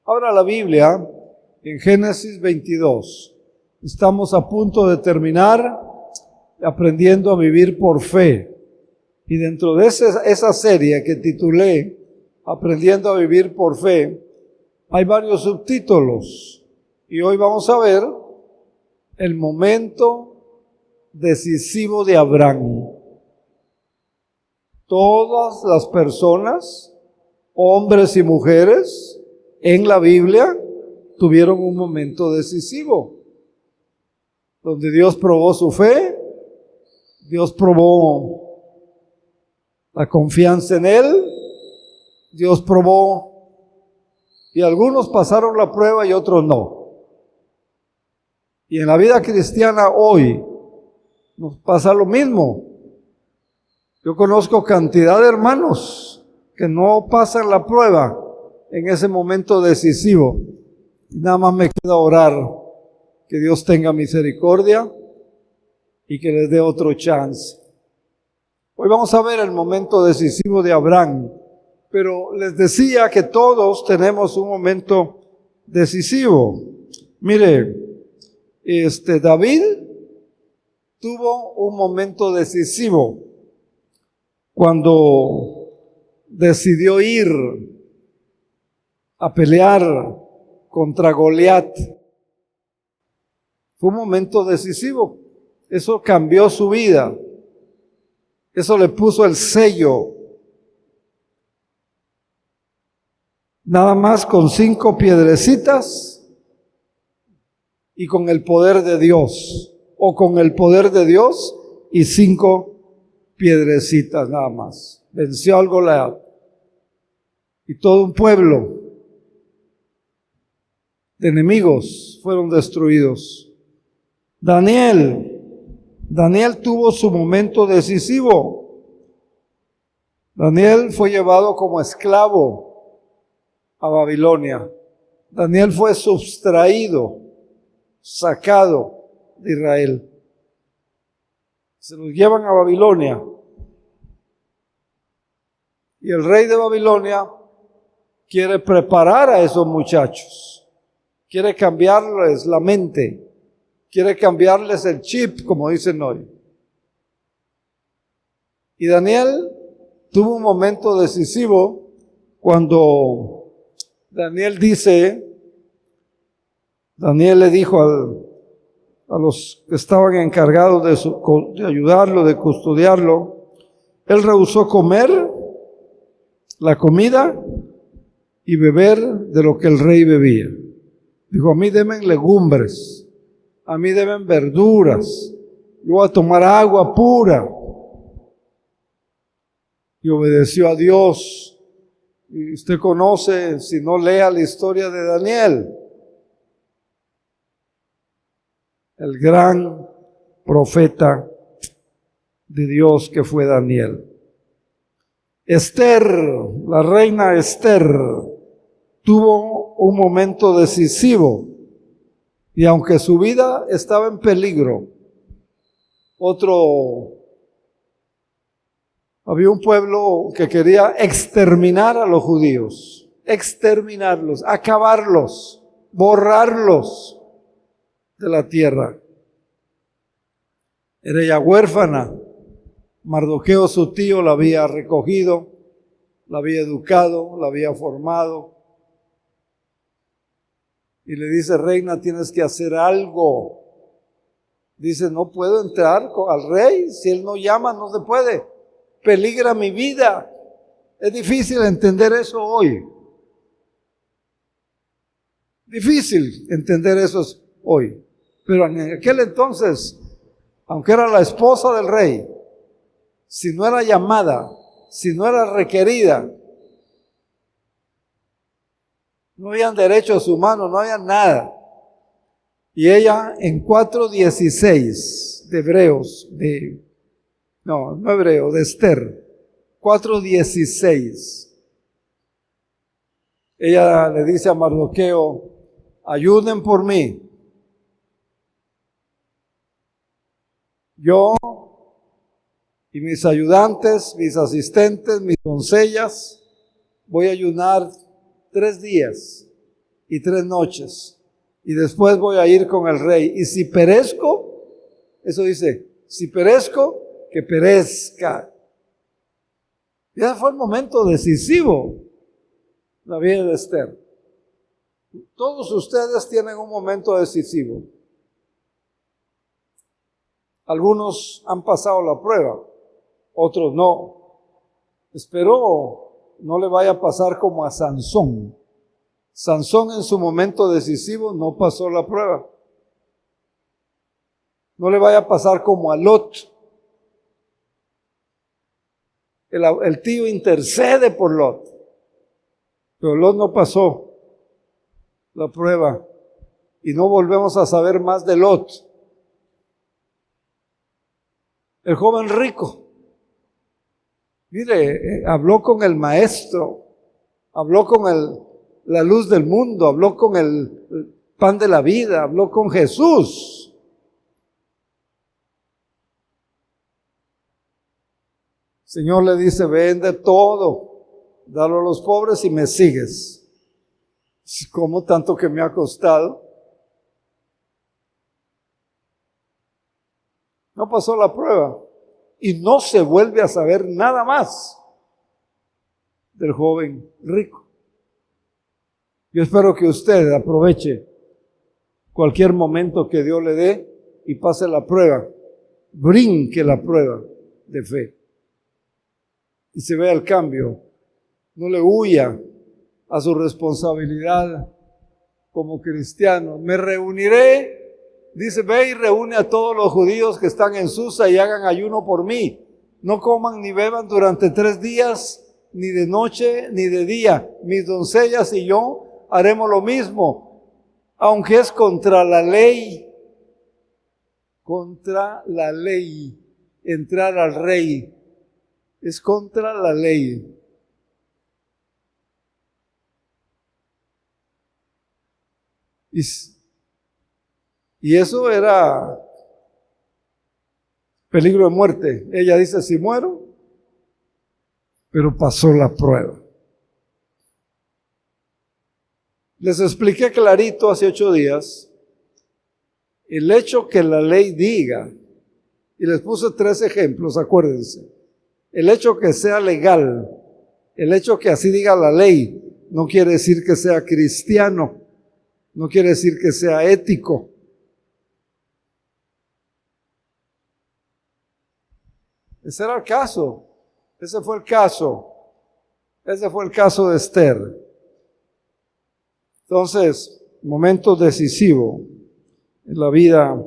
Ahora la Biblia, en Génesis 22, estamos a punto de terminar aprendiendo a vivir por fe. Y dentro de esa serie que titulé Aprendiendo a vivir por fe, hay varios subtítulos. Y hoy vamos a ver el momento decisivo de Abraham. Todas las personas, hombres y mujeres, en la Biblia tuvieron un momento decisivo, donde Dios probó su fe, Dios probó la confianza en Él, Dios probó, y algunos pasaron la prueba y otros no. Y en la vida cristiana hoy nos pasa lo mismo. Yo conozco cantidad de hermanos que no pasan la prueba en ese momento decisivo. Y nada más me queda orar que Dios tenga misericordia y que les dé otro chance. Hoy vamos a ver el momento decisivo de Abraham, pero les decía que todos tenemos un momento decisivo. Mire, David tuvo un momento decisivo cuando decidió ir a pelear contra Goliat. Fue un momento decisivo. Eso cambió su vida. Eso le puso el sello. Nada más con 5 piedrecitas y con el poder de Dios. O con el poder de Dios y 5 piedrecitas nada más. Venció al Goliat. Y todo un pueblo de enemigos fueron destruidos. Daniel tuvo su momento decisivo. Daniel fue llevado como esclavo a Babilonia. Daniel fue sustraído, sacado de Israel. Se los llevan a Babilonia. Y el rey de Babilonia quiere preparar a esos muchachos. Quiere cambiarles la mente. Quiere cambiarles el chip, como dicen hoy. Y Daniel tuvo un momento decisivo cuando Daniel le dijo a los que estaban encargados de ayudarlo, de custodiarlo, él rehusó comer la comida y beber de lo que el rey bebía. Dijo, a mí denme legumbres, a mí denme verduras, yo voy a tomar agua pura. Y obedeció a Dios. Y usted conoce, si no lea la historia de Daniel, el gran profeta de Dios que fue Daniel. Esther, la reina Esther, tuvo un momento decisivo y aunque su vida estaba en peligro, había un pueblo que quería exterminar a los judíos, exterminarlos, acabarlos, borrarlos de la tierra. Era ella huérfana. Mardoqueo, su tío, la había recogido, la había educado, la había formado. Y le dice, reina, tienes que hacer algo. Dice, no puedo entrar al rey, si él no llama, no se puede. Peligra mi vida. Es difícil entender eso hoy. Difícil entender eso hoy. Pero en aquel entonces, aunque era la esposa del rey, si no era llamada, si no era requerida, no habían derechos humanos, no había nada. Y ella en 4:16 de Hebreos, de Esther, 4:16, ella le dice a Mardoqueo, ayuden por mí. Yo y mis ayudantes, mis asistentes, mis doncellas, voy a ayunar 3 días y 3 noches. Y después voy a ir con el rey. Y si perezco, eso dice, si perezco, que perezca. Y ese fue el momento decisivo, la vida de Esther. Todos ustedes tienen un momento decisivo. Algunos han pasado la prueba, otros no. Espero no le vaya a pasar como a Sansón. Sansón en su momento decisivo no pasó la prueba. No le vaya a pasar como a Lot. El tío intercede por Lot, pero Lot no pasó la prueba y no volvemos a saber más de Lot. El joven rico, mire, habló con el maestro, habló con la luz del mundo, habló con el pan de la vida, habló con Jesús. El Señor le dice, vende todo, dalo a los pobres y me sigues. ¿Cómo tanto que me ha costado? No pasó la prueba y no se vuelve a saber nada más del joven rico. Yo espero que usted aproveche cualquier momento que Dios le dé y pase la prueba, brinque la prueba de fe y se vea el cambio. No le huya a su responsabilidad como cristiano. Me reuniré. Dice, ve y reúne a todos los judíos que están en Susa y hagan ayuno por mí. No coman ni beban durante 3 días, ni de noche ni de día. Mis doncellas y yo haremos lo mismo, aunque es contra la ley. Contra la ley. Entrar al rey es contra la ley. Y eso era peligro de muerte. Ella dice, si muero, pero pasó la prueba. Les expliqué clarito hace 8 días el hecho que la ley diga, y les puse 3 ejemplos, acuérdense. El hecho que sea legal, el hecho que así diga la ley, no quiere decir que sea cristiano, no quiere decir que sea ético. Ese era el caso, ese fue el caso de Esther. Entonces, momento decisivo en la vida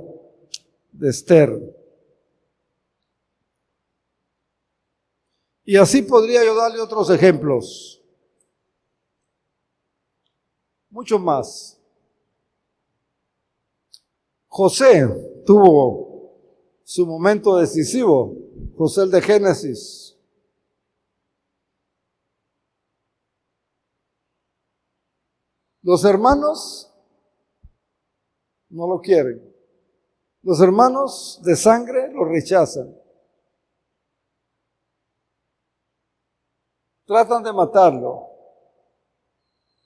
de Esther. Y así podría yo darle otros ejemplos, mucho más. José tuvo su momento decisivo, José el de Génesis. Los hermanos no lo quieren. Los hermanos de sangre lo rechazan. Tratan de matarlo.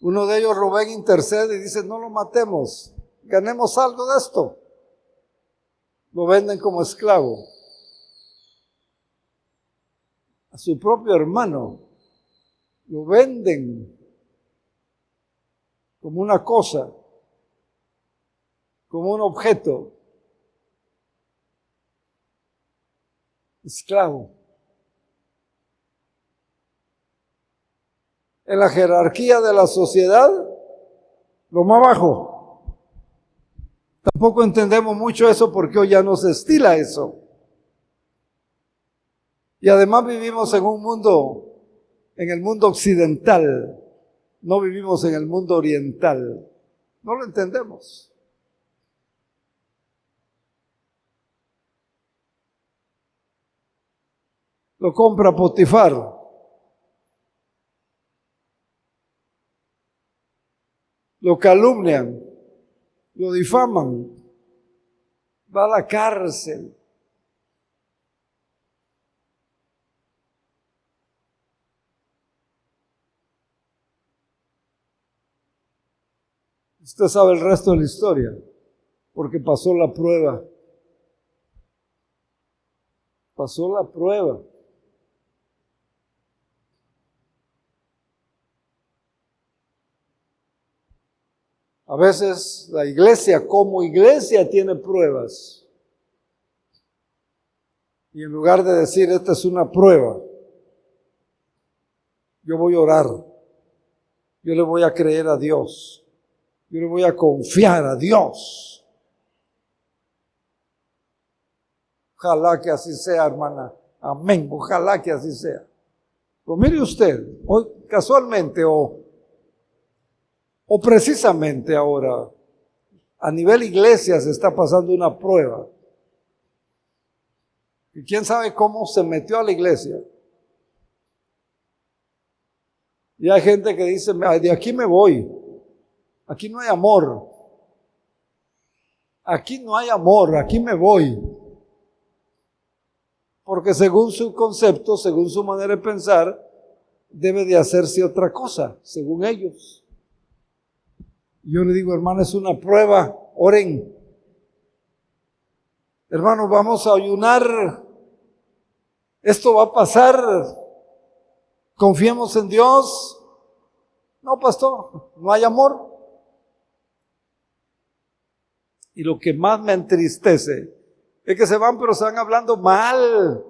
Uno de ellos, Rubén, intercede y dice, no lo matemos, ganemos algo de esto. Lo venden como esclavo. A su propio hermano lo venden como una cosa, como un objeto. Esclavo. En la jerarquía de la sociedad, lo más bajo. Tampoco entendemos mucho eso porque hoy ya no se estila eso. Y además vivimos en un mundo, en el mundo occidental, no vivimos en el mundo oriental. No lo entendemos. Lo compra Potifar. Lo calumnian, lo difaman, va a la cárcel. Usted sabe el resto de la historia, porque pasó la prueba. Pasó la prueba. A veces la iglesia como iglesia tiene pruebas. Y en lugar de decir, esta es una prueba, yo voy a orar, yo le voy a creer a Dios, yo le voy a confiar a Dios. Ojalá que así sea, hermana. Amén. Ojalá que así sea. Pues mire usted, hoy casualmente o precisamente ahora, a nivel iglesia se está pasando una prueba. Y quién sabe cómo se metió a la iglesia. Y hay gente que dice, de aquí me voy. Aquí no hay amor. Aquí no hay amor, aquí me voy. Porque según su concepto, según su manera de pensar, debe de hacerse otra cosa, según ellos. Yo le digo, hermano, es una prueba, oren. Hermano, vamos a ayunar. Esto va a pasar. Confiemos en Dios. No, pastor, no hay amor. Y lo que más me entristece es que se van, pero se van hablando mal.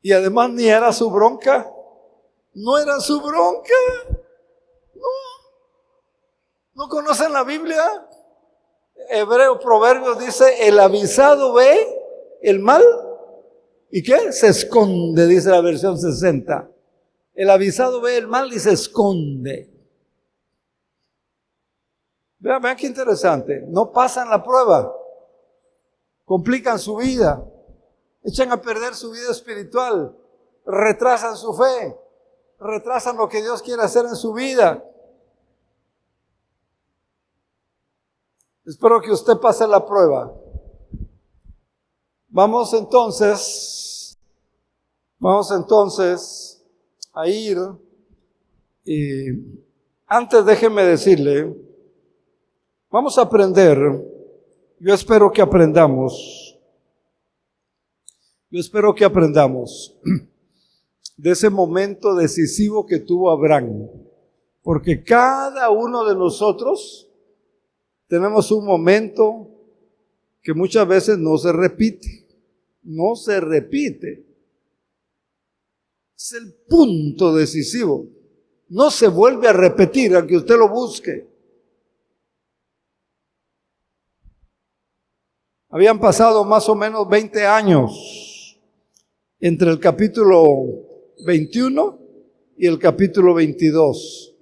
Y además ni era su bronca. No era su bronca. ¿No conocen la Biblia? Hebreo Proverbios dice, el avisado ve el mal. ¿Y qué? Se esconde, dice la versión 60. El avisado ve el mal y se esconde. Vean qué interesante. No pasan la prueba. Complican su vida. Echan a perder su vida espiritual. Retrasan su fe. Retrasan lo que Dios quiere hacer en su vida. Espero que usted pase la prueba. Vamos entonces a ir. Antes déjeme decirle, vamos a aprender. Yo espero que aprendamos de ese momento decisivo que tuvo Abraham. Porque cada uno de nosotros tenemos un momento que muchas veces no se repite. No se repite. Es el punto decisivo. No se vuelve a repetir, aunque usted lo busque. Habían pasado más o menos 20 años entre el capítulo 21 y el capítulo 22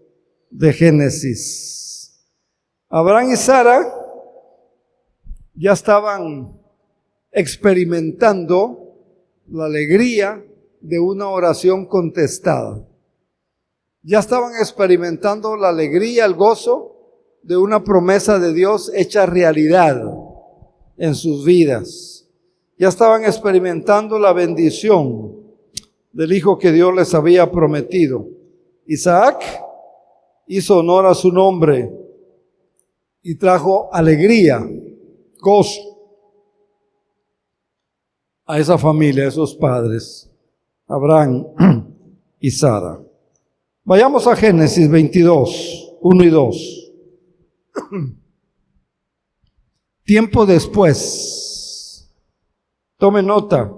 de Génesis. Abraham y Sara ya estaban experimentando la alegría de una oración contestada. Ya estaban experimentando la alegría, el gozo de una promesa de Dios hecha realidad en sus vidas. Ya estaban experimentando la bendición del hijo que Dios les había prometido. Isaac hizo honor a su nombre y trajo alegría, gozo a esa familia, a esos padres, Abraham y Sara. Vayamos a Génesis 22, 1 y 2. Tiempo después, tome nota,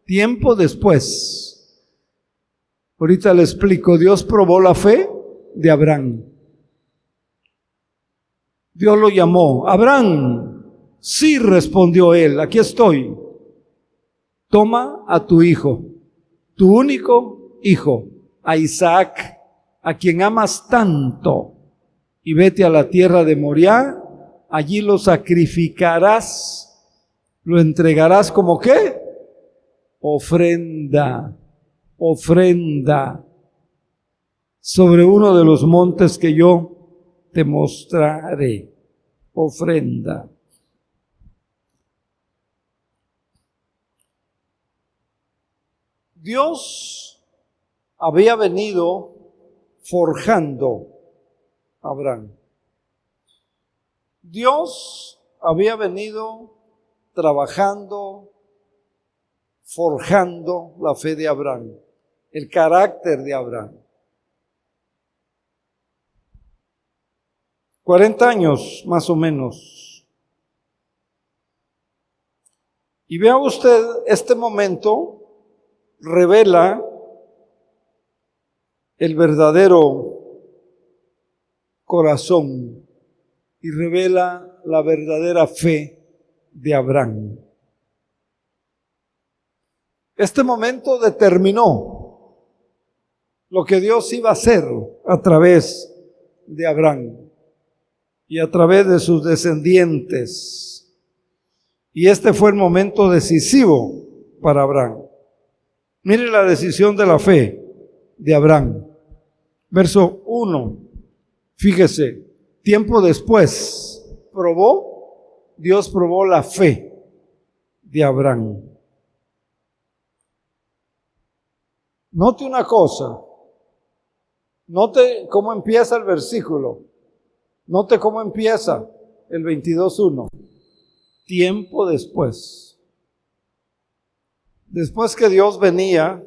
tiempo después. Ahorita le explico, Dios probó la fe de Abraham. Dios lo llamó. Abraham, sí, respondió él, aquí estoy. Toma a tu hijo, tu único hijo, a Isaac, a quien amas tanto, y vete a la tierra de Moriah, allí lo sacrificarás, lo entregarás como ¿qué? Ofrenda sobre uno de los montes que yo te mostraré. Ofrenda. Dios había venido forjando a Abraham. Dios había venido trabajando, forjando la fe de Abraham, el carácter de Abraham. 40 años más o menos. Y vea usted, este momento revela el verdadero corazón y revela la verdadera fe de Abraham. Este momento determinó lo que Dios iba a hacer a través de Abraham y a través de sus descendientes. Y este fue el momento decisivo para Abraham. Mire la decisión de la fe de Abraham. Verso 1. Fíjese, tiempo después Dios probó la fe de Abraham. Note una cosa. Note cómo empieza el versículo. Note cómo empieza el 22:1. Tiempo después. Después que Dios venía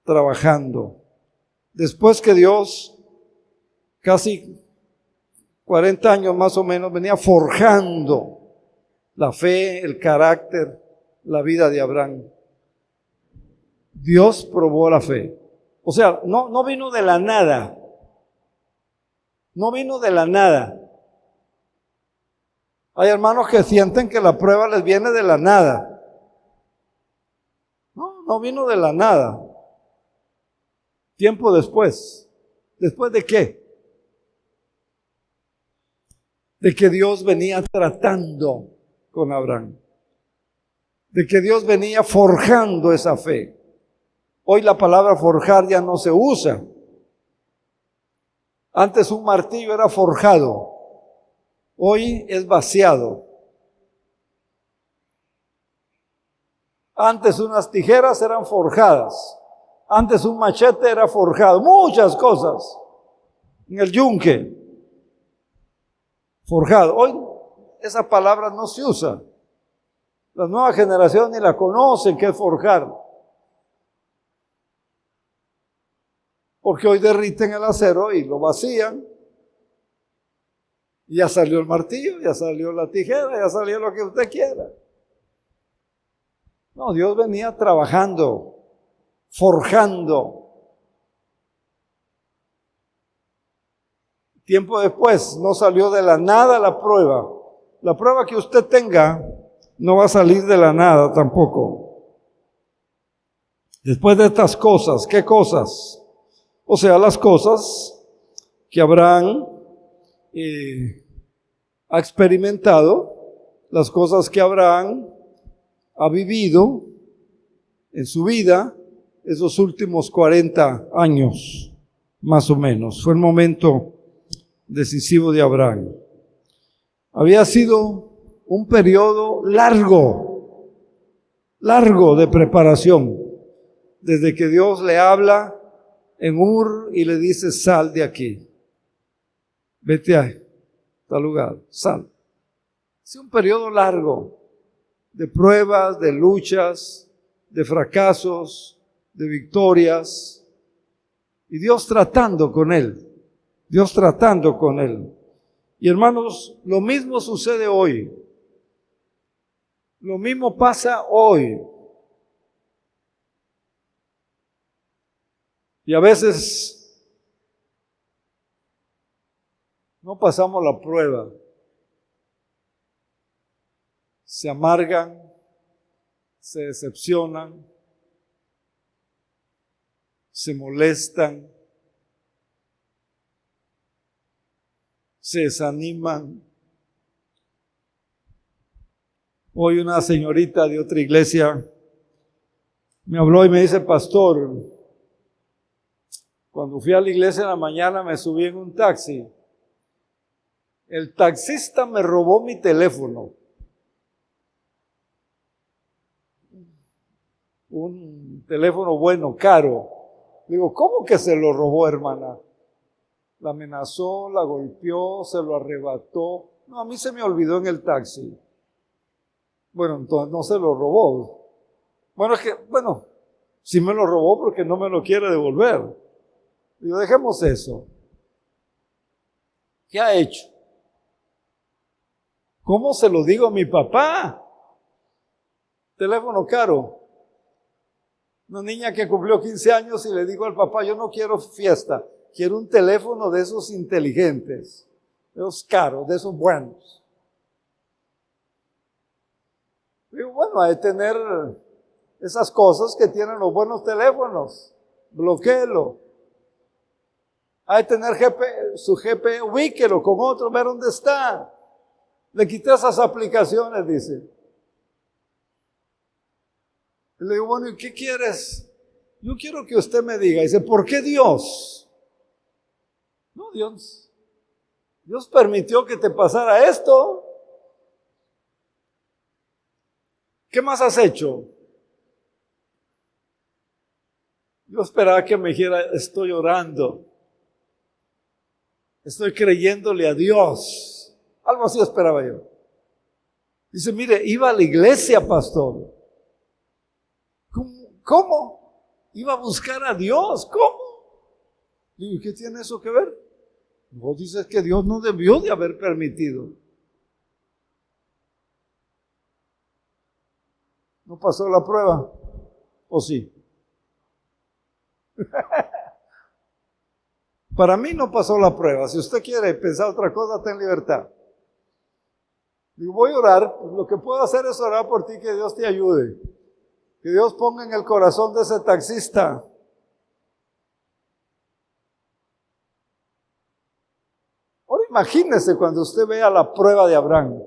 trabajando. Después que Dios, casi 40 años más o menos, venía forjando la fe, el carácter, la vida de Abraham. Dios probó la fe. O sea, no vino de la nada. No vino de la nada. Hay hermanos que sienten que la prueba les viene de la nada. No vino de la nada. Tiempo después. ¿Después de qué? De que Dios venía tratando con Abraham. De que Dios venía forjando esa fe. Hoy la palabra forjar ya no se usa. Antes un martillo era forjado. Hoy es vaciado. Antes unas tijeras eran forjadas. Antes un machete era forjado. Muchas cosas. En el yunque. Forjado. Hoy esa palabra no se usa. Las nuevas generaciones ni la conocen, que es forjar. Porque hoy derriten el acero y lo vacían. Y ya salió el martillo, ya salió la tijera, ya salió lo que usted quiera. No, Dios venía trabajando, forjando. Tiempo después, no salió de la nada la prueba. La prueba que usted tenga no va a salir de la nada tampoco. Después de estas cosas, ¿qué cosas? O sea, las cosas que Abraham ha experimentado, las cosas que Abraham ha vivido en su vida, esos últimos 40 años, más o menos. Fue el momento decisivo de Abraham. Había sido un periodo largo de preparación, desde que Dios le habla en Ur y le dice: sal de aquí, vete a tal lugar, sal. Es un periodo largo de pruebas, de luchas, de fracasos, de victorias, y Dios tratando con él, Dios tratando con él. Y hermanos, lo mismo sucede hoy, lo mismo pasa hoy. Y a veces no pasamos la prueba. Se amargan, se decepcionan, se molestan, se desaniman. Hoy una señorita de otra iglesia me habló y me dice: pastor, cuando fui a la iglesia en la mañana me subí en un taxi. El taxista me robó mi teléfono. un teléfono bueno, caro. Digo, ¿cómo que se lo robó, hermana? La amenazó, la golpeó, se lo arrebató. No, a mí se me olvidó en el taxi. Bueno, entonces no se lo robó. Bueno, sí me lo robó porque no me lo quiere devolver. Digo, dejemos eso. ¿Qué ha hecho? ¿Cómo se lo digo a mi papá? Teléfono caro. Una niña que cumplió 15 años y le digo al papá, yo no quiero fiesta, quiero un teléfono de esos inteligentes, de esos caros, de esos buenos. Digo, bueno, hay que tener esas cosas que tienen los buenos teléfonos, bloquéelo. Hay que tener su GPS, ubíquelo con otro, ver dónde está. Le quité esas aplicaciones, dice. Y le digo, bueno, ¿y qué quieres? Yo quiero que usted me diga. Dice, ¿por qué Dios? No, Dios permitió que te pasara esto. ¿Qué más has hecho? Yo esperaba que me dijera, estoy orando. Estoy creyéndole a Dios. Algo así esperaba yo. Dice, mire, iba a la iglesia, pastor. ¿Cómo? Iba a buscar a Dios. ¿Cómo? Digo, ¿qué tiene eso que ver? Vos dices que Dios no debió de haber permitido. ¿No pasó la prueba? ¿O sí? Para mí no pasó la prueba. Si usted quiere pensar otra cosa, ten libertad. Digo, voy a orar. Lo que puedo hacer es orar por ti, que Dios te ayude. Que Dios ponga en el corazón de ese taxista ahora imagínese cuando usted vea la prueba de Abraham.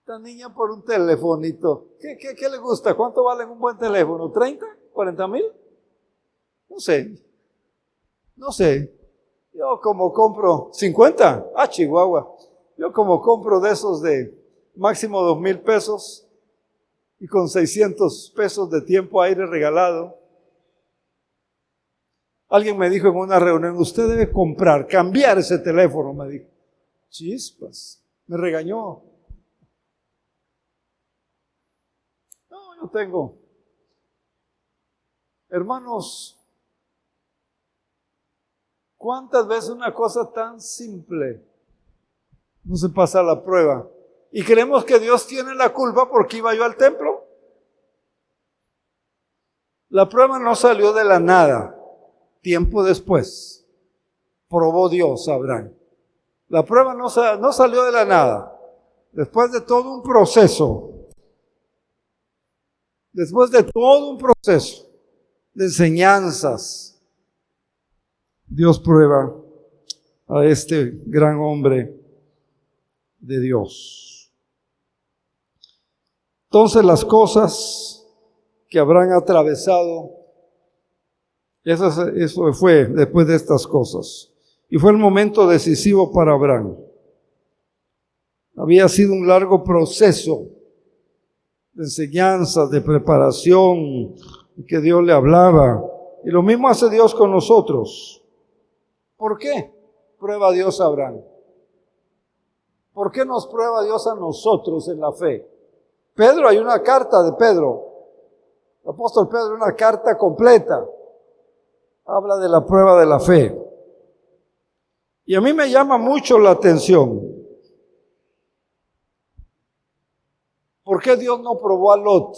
Esta niña por un telefonito. ¿Qué le gusta? ¿Cuánto vale un buen teléfono? ¿30? ¿40,000? No sé. Yo como compro 50. Chihuahua. Yo como compro de esos de máximo 2,000 pesos y con 600 pesos de tiempo aire regalado. Alguien me dijo en una reunión, usted debe cambiar ese teléfono, me dijo. Chispas, me regañó. No, yo tengo. Hermanos, ¿cuántas veces una cosa tan simple no se pasa la prueba? Y creemos que Dios tiene la culpa porque iba yo al templo. La prueba no salió de la nada. Tiempo después, probó Dios a Abraham. La prueba no salió de la nada. Después de todo un proceso. Después de todo un proceso de enseñanzas, Dios prueba a este gran hombre de Dios. Entonces las cosas que habrán atravesado, eso fue después de estas cosas. Y fue el momento decisivo para Abraham. Había sido un largo proceso de enseñanza, de preparación, que Dios le hablaba. Y lo mismo hace Dios con nosotros. ¿Por qué prueba Dios a Abraham? ¿Por qué nos prueba Dios a nosotros en la fe? Pedro, hay una carta de Pedro. El apóstol Pedro, una carta completa. Habla de la prueba de la fe. Y a mí me llama mucho la atención. ¿Por qué Dios no probó a Lot?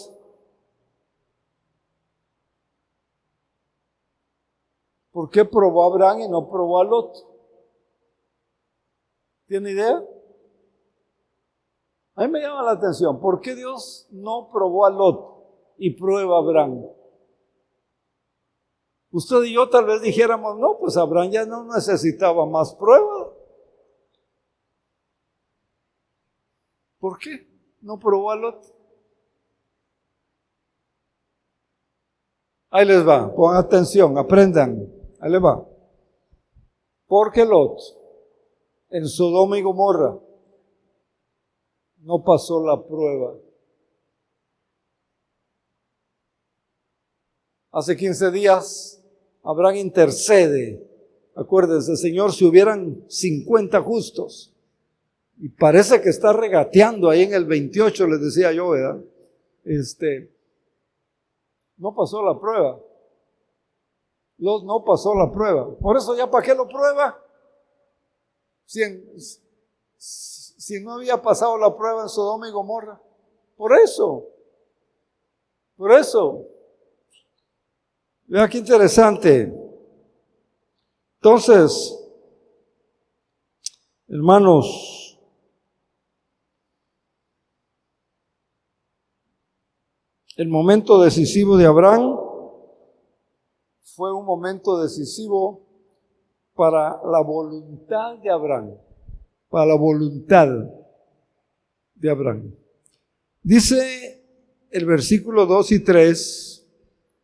¿Por qué probó a Abraham y no probó a Lot? ¿Tiene idea? A mí me llama la atención. ¿Por qué Dios no probó a Lot y prueba a Abraham? Usted y yo tal vez dijéramos, no, pues Abraham ya no necesitaba más pruebas. ¿Por qué no probó a Lot? Ahí les va, pongan atención, aprendan. Ahí les va. Porque Lot, en Sodoma y Gomorra, no pasó la prueba. Hace 15 días, Abraham intercede. Acuérdense, Señor, si hubieran 50 justos, y parece que está regateando ahí en el 28, les decía yo, ¿verdad? No pasó la prueba. Lot no pasó la prueba. Por eso ya para qué lo prueba. Si no había pasado la prueba en Sodoma y Gomorra. Por eso. Vean qué interesante. Entonces, hermanos, el momento decisivo de Abraham fue un momento decisivo para la voluntad de Abraham. Para la voluntad de Abraham. Dice el versículo 2 y 3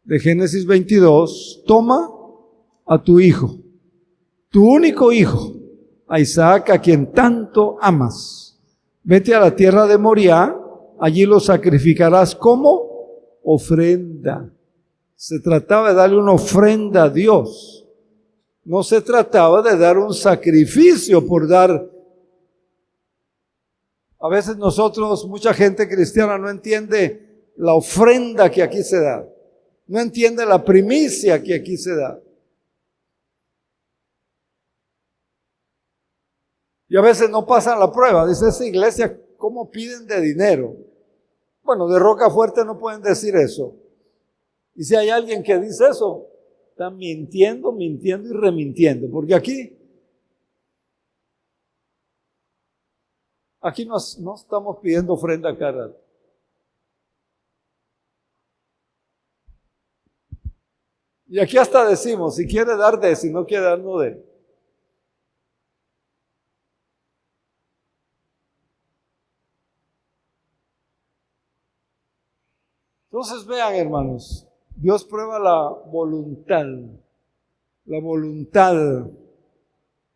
de Génesis 22, toma a tu hijo, tu único hijo, a Isaac, a quien tanto amas. Vete a la tierra de Moriah, allí lo sacrificarás como ofrenda. Se trataba de darle una ofrenda a Dios. No se trataba de dar un sacrificio por dar. A veces nosotros, mucha gente cristiana no entiende la ofrenda que aquí se da. No entiende la primicia que aquí se da. Y a veces no pasan la prueba. Dice esa iglesia, ¿cómo piden de dinero? Bueno, de Roca Fuerte no pueden decir eso. Y si hay alguien que dice eso, está mintiendo y remintiendo. Porque aquí no estamos pidiendo ofrenda cada rato. Y aquí hasta decimos, si quiere dar de, si no quiere dar no de. Entonces vean, hermanos, Dios prueba la voluntad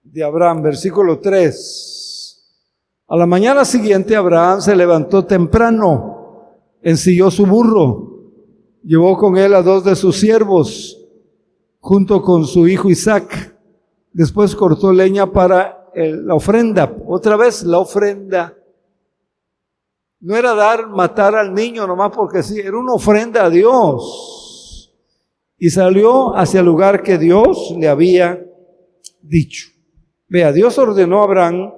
de Abraham. Versículo 3. A la mañana siguiente Abraham se levantó temprano, ensilló su burro, llevó con él a 2 de sus siervos, junto con su hijo Isaac. Después cortó leña para la ofrenda. Otra vez la ofrenda. No era matar al niño nomás porque sí, era una ofrenda a Dios. Y salió hacia el lugar que Dios le había dicho. Vea, Dios ordenó a Abraham,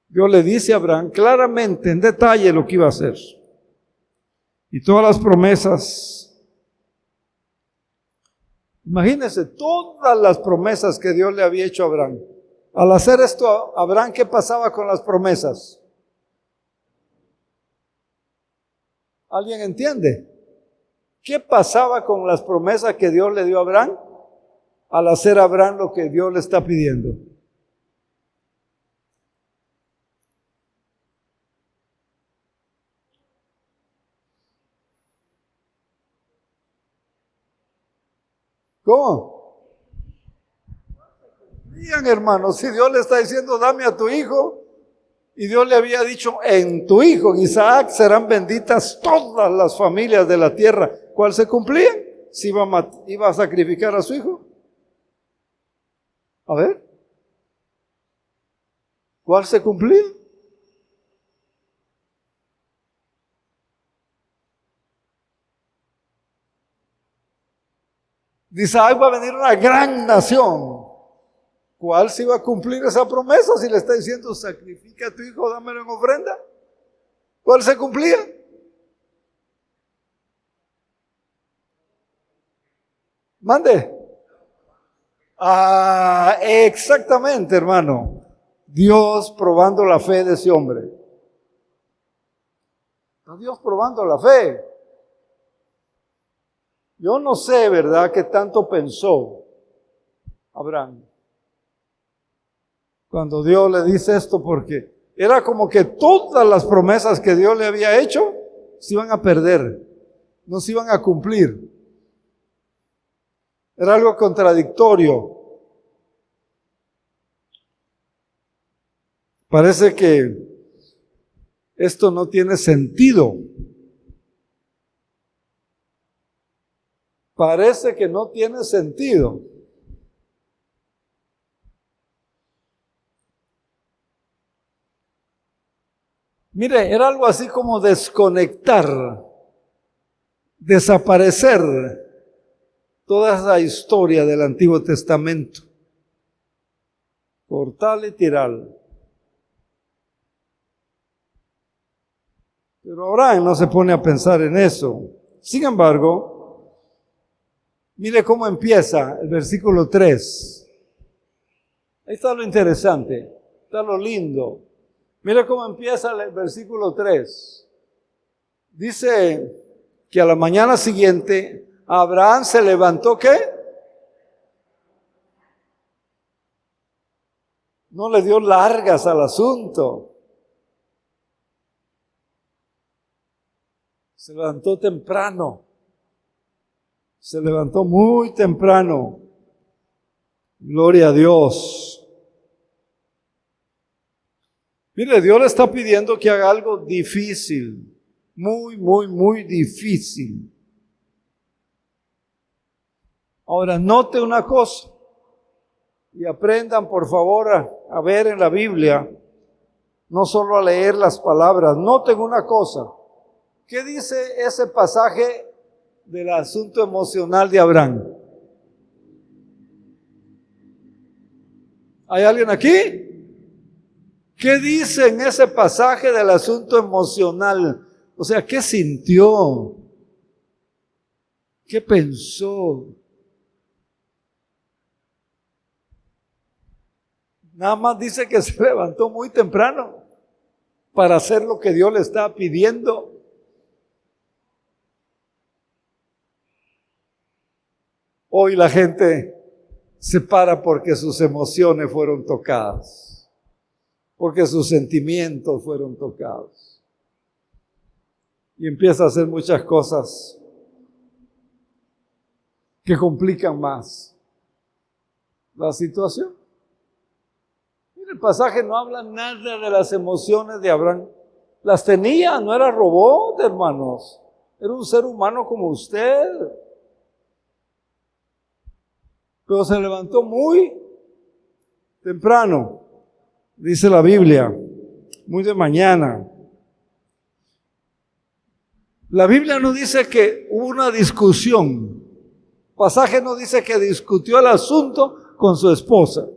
Dios le dice a Abraham claramente, en detalle lo que iba a hacer. Y todas las promesas, imagínense todas las promesas que Dios le había hecho a Abraham. Al hacer esto, Abraham, ¿qué pasaba con las promesas? ¿Alguien entiende? ¿Qué pasaba con las promesas que Dios le dio a Abraham al hacer a Abraham lo que Dios le está pidiendo? ¿Cómo? Digan, hermanos, si Dios le está diciendo, dame a tu hijo, y Dios le había dicho, en tu hijo, en Isaac, serán benditas todas las familias de la tierra. ¿Cuál se cumplía? Si iba a sacrificar a su hijo. A ver. ¿Cuál se cumplía? De Isaac va a venir una gran nación. ¿Cuál se iba a cumplir esa promesa si le está diciendo sacrifica a tu hijo, dámelo en ofrenda? ¿Cuál se cumplía? Mande. Exactamente, hermano. Dios probando la fe de ese hombre. Dios probando la fe. Yo no sé, ¿verdad?, qué tanto pensó Abraham cuando Dios le dice esto, porque era como que todas las promesas que Dios le había hecho se iban a perder, no se iban a cumplir. Era algo contradictorio. Parece que esto no tiene sentido. parece que no tiene sentido. Mire, era algo así como desconectar, desaparecer toda esa historia del Antiguo Testamento. Cortarla y tirarla. Pero Abraham no se pone a pensar en eso. Sin embargo, mire cómo empieza el versículo 3. Ahí está lo interesante, está lo lindo. Mire cómo empieza el versículo 3. Dice que a la mañana siguiente Abraham se levantó, ¿qué? No le dio largas al asunto. Se levantó temprano. Se levantó muy temprano. Gloria a Dios. Mire, Dios le está pidiendo que haga algo difícil. Muy difícil. Ahora, note una cosa. Y aprendan, por favor, a ver en la Biblia. No solo a leer las palabras. Noten una cosa. ¿Qué dice ese pasaje del asunto emocional de Abraham? ¿Hay alguien aquí? ¿Qué dice en ese pasaje del asunto emocional? O sea, ¿qué sintió? ¿Qué pensó? Nada más dice que se levantó muy temprano para hacer lo que Dios le estaba pidiendo. Hoy la gente se para porque sus emociones fueron tocadas, porque sus sentimientos fueron tocados. Y empieza a hacer muchas cosas que complican más la situación. Mira, el pasaje no habla nada de las emociones de Abraham. Las tenía, no era robot, hermanos. Era un ser humano como usted. Pero se levantó muy temprano, dice la Biblia, muy de mañana. La Biblia no dice que hubo una discusión. El pasaje no dice que discutió el asunto con su esposa.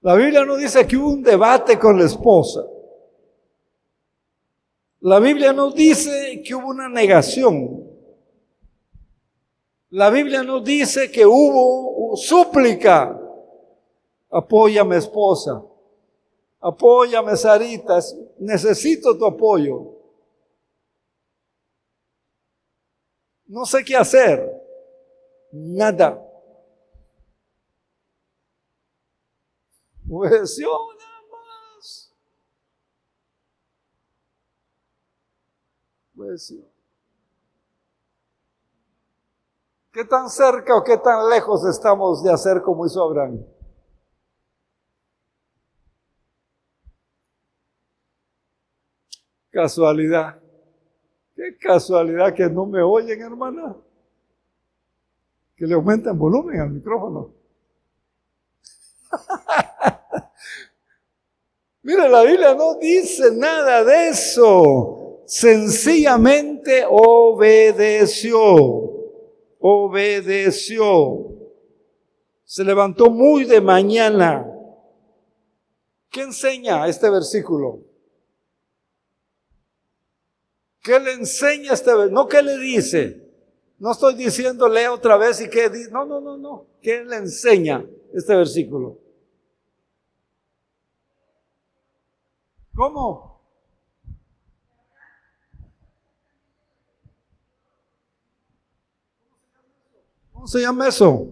La Biblia no dice que hubo un debate con la esposa. La Biblia no dice que hubo una negación. La Biblia no dice que hubo súplica. Apóyame, esposa. Apóyame, Sarita. Necesito tu apoyo. No sé qué hacer. Nada. Obedeció nada más. Obedeció. ¿Qué tan cerca o qué tan lejos estamos de hacer como hizo Abraham? Casualidad. Qué casualidad que no me oyen, hermana. Que le aumentan volumen al micrófono. Mire, la Biblia no dice nada de eso. Sencillamente obedeció. Obedeció. Se levantó muy de mañana. ¿Qué enseña este versículo? ¿Qué le enseña este versículo? No, ¿qué le dice? No estoy diciendo lea otra vez y qué dice. No. ¿Qué le enseña este versículo? ¿Cómo? ¿Cómo se llama eso?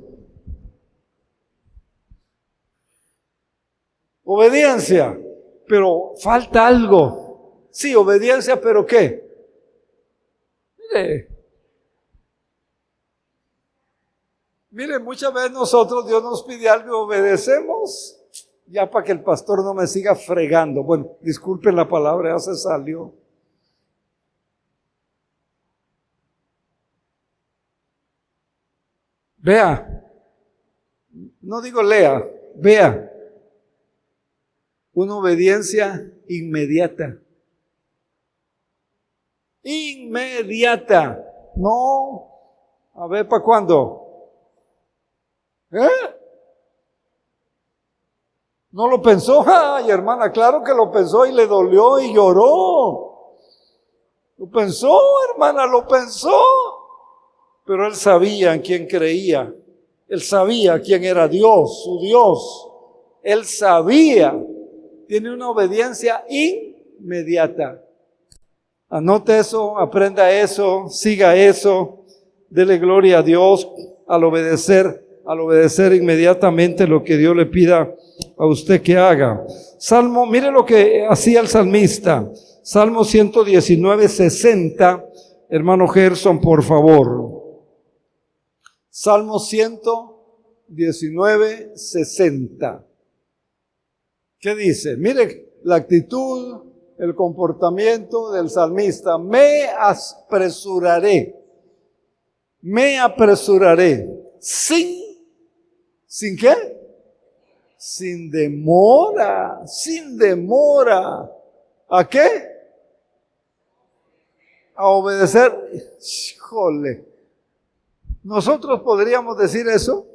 Obediencia. Pero falta algo. Sí, obediencia, pero ¿qué? Mire, muchas veces nosotros, Dios nos pide algo y obedecemos, ya para que el pastor no me siga fregando. Bueno, disculpen la palabra, ya se salió. Vea, no digo lea, vea, una obediencia inmediata. Inmediata. No, a ver, ¿para cuándo? ¿Eh? ¿No lo pensó? Ay, hermana, claro que lo pensó y le dolió y lloró. Lo pensó, hermana, lo pensó. Pero él sabía en quién creía. Él sabía quién era Dios, su Dios. Él sabía. Tiene una obediencia inmediata. Anote eso, aprenda eso, siga eso. Dele gloria a Dios al obedecer inmediatamente lo que Dios le pida a usted que haga. Salmo, mire lo que hacía el salmista. Salmo 119, 60. Hermano Gerson, por favor. Salmo 119, 60. ¿Qué dice? Mire la actitud, el comportamiento del salmista. Me apresuraré. ¿Sin qué? Sin demora. ¿A qué? A obedecer. Híjole. ¿Nosotros podríamos decir eso?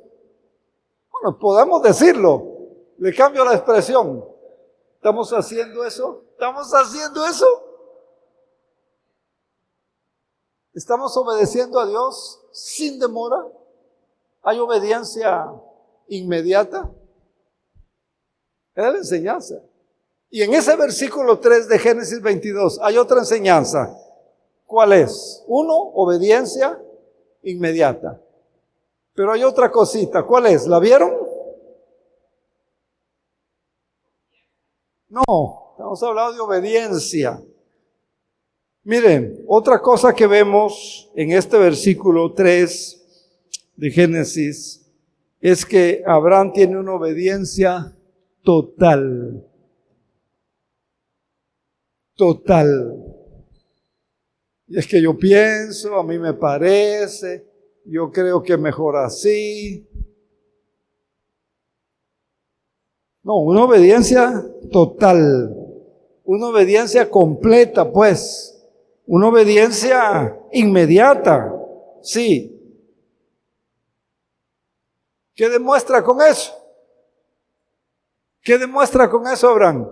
Bueno, podemos decirlo. Le cambio la expresión. ¿Estamos haciendo eso? ¿Estamos obedeciendo a Dios sin demora? ¿Hay obediencia inmediata? Es la enseñanza. Y en ese versículo 3 de Génesis 22 hay otra enseñanza. ¿Cuál es? Uno, obediencia inmediata. Pero hay otra cosita. ¿Cuál es? ¿La vieron? No, estamos hablando de obediencia. Miren, otra cosa que vemos en este versículo 3 de Génesis es que Abraham tiene una obediencia total. Y es que yo pienso, a mí me parece, yo creo que mejor así. No, una obediencia total, una obediencia completa, pues, una obediencia inmediata, sí. ¿Qué demuestra con eso? ¿Qué demuestra con eso, Abraham?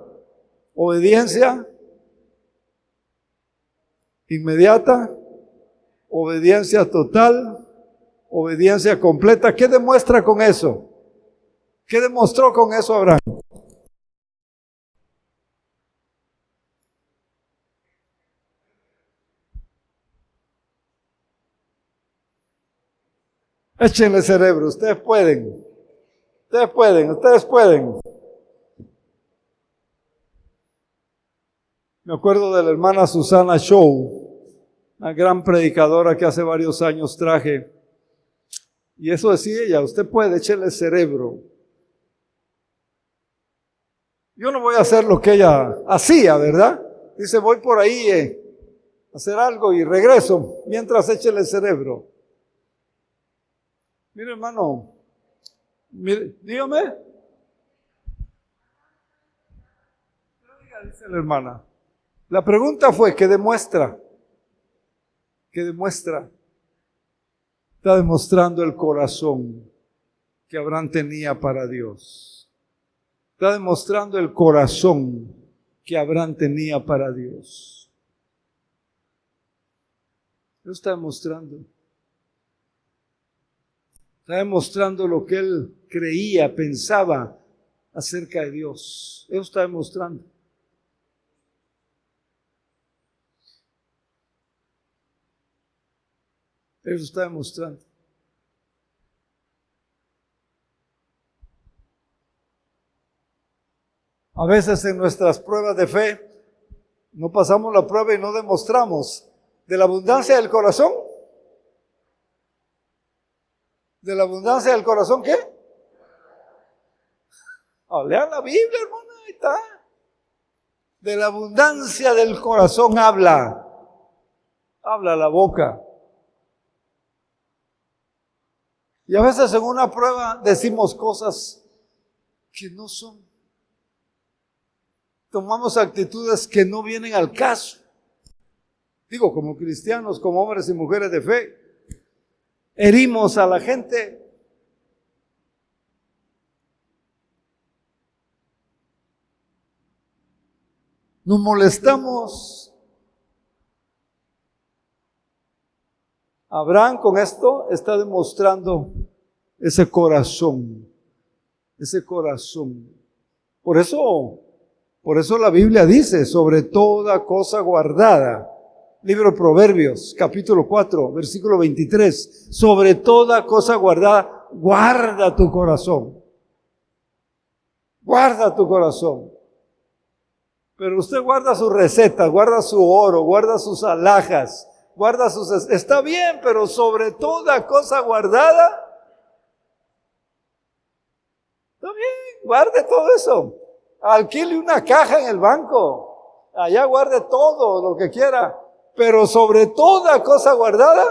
Obediencia inmediata, obediencia total, obediencia completa. ¿Qué demuestra con eso? ¿Qué demostró con eso Abraham? Échenle cerebro, ustedes pueden. Me acuerdo de la hermana Susana Show, una gran predicadora que hace varios años traje. Y eso decía ella, usted puede, échele cerebro. Yo no voy a hacer lo que ella hacía, ¿verdad? Dice, voy por ahí a hacer algo y regreso, mientras échele cerebro. Mire, hermano, mire, dígame. Dice la hermana. La pregunta fue, ¿qué demuestra? ¿Qué demuestra? Está demostrando el corazón que Abraham tenía para Dios. Está demostrando el corazón que Abraham tenía para Dios. Lo está demostrando. Está demostrando lo que él creía, pensaba acerca de Dios. Eso está demostrando. Eso está demostrando. A veces en nuestras pruebas de fe no pasamos la prueba y no demostramos. De la abundancia del corazón. ¿De la abundancia del corazón qué? Lean la Biblia, hermana, ahí está. De la abundancia del corazón habla la boca. Y a veces en una prueba decimos cosas que no son. Tomamos actitudes que no vienen al caso. Digo, como cristianos, como hombres y mujeres de fe, herimos a la gente. Nos molestamos. Abraham con esto está demostrando ese corazón. Por eso la Biblia dice, sobre toda cosa guardada. Libro de Proverbios, capítulo 4, versículo 23. Sobre toda cosa guardada, guarda tu corazón. Guarda tu corazón. Pero usted guarda sus recetas, guarda su oro, guarda sus alhajas, guarda sus... Está bien, pero sobre toda cosa guardada, está bien, guarde todo eso. Alquile una caja en el banco. Allá guarde todo lo que quiera. Pero sobre toda cosa guardada,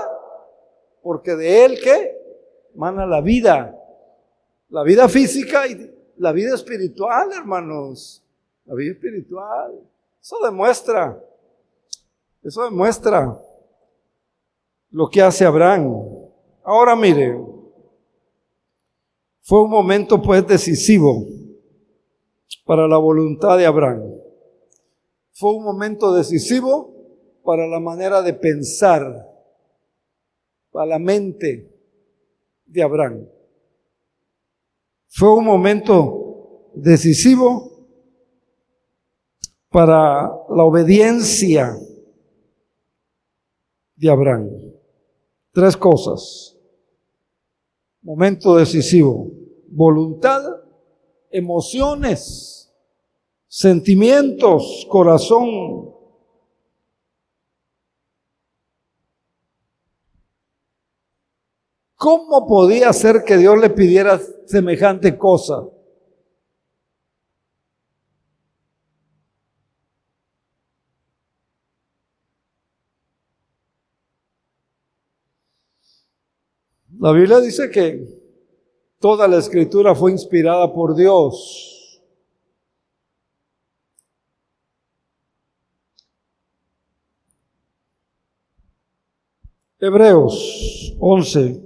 porque de él, ¿qué? Mana la vida física y la vida espiritual, hermanos. La vida espiritual. Eso demuestra lo que hace Abraham. Ahora mire, fue un momento pues decisivo para la voluntad de Abraham. Fue un momento decisivo para la manera de pensar, para la mente de Abraham. Fue un momento decisivo para la obediencia de Abraham. 3 cosas. Momento decisivo. Voluntad, emociones, sentimientos, corazón. ¿Cómo podía ser que Dios le pidiera semejante cosa? La Biblia dice que toda la escritura fue inspirada por Dios. Hebreos 11.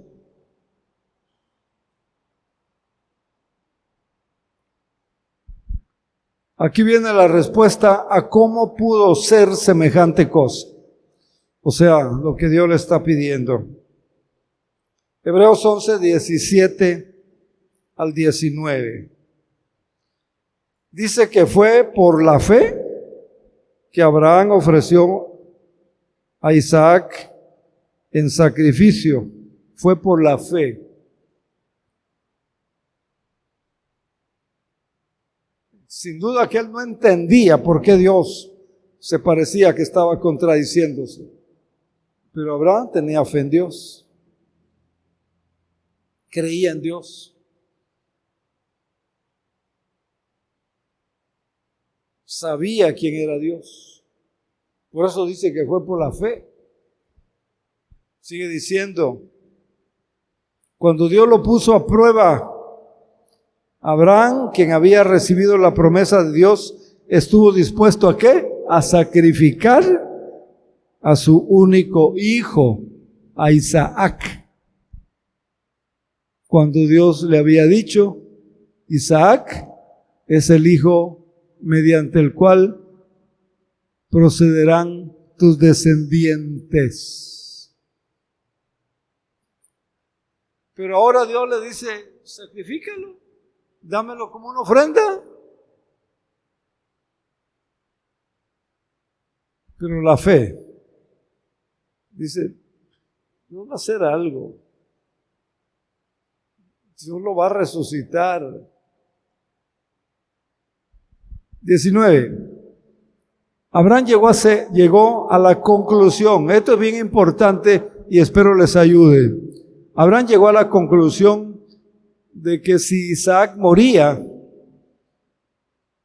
Aquí viene la respuesta a cómo pudo ser semejante cosa. O sea, lo que Dios le está pidiendo. Hebreos 11, 17 al 19. Dice que fue por la fe que Abraham ofreció a Isaac en sacrificio. Fue por la fe. Sin duda que él no entendía por qué Dios se parecía que estaba contradiciéndose. Pero Abraham tenía fe en Dios. Creía en Dios. Sabía quién era Dios. Por eso dice que fue por la fe. Sigue diciendo, cuando Dios lo puso a prueba, Abraham, quien había recibido la promesa de Dios, estuvo dispuesto ¿a qué? A sacrificar a su único hijo, a Isaac. Cuando Dios le había dicho, Isaac es el hijo mediante el cual procederán tus descendientes. Pero ahora Dios le dice, sacrifícalo, dámelo como una ofrenda. Pero la fe dice, Dios va a hacer algo. Dios lo va a resucitar. 19. Abraham llegó a la conclusión, esto es bien importante y espero les ayude. Abraham llegó a la conclusión de que si Isaac moría,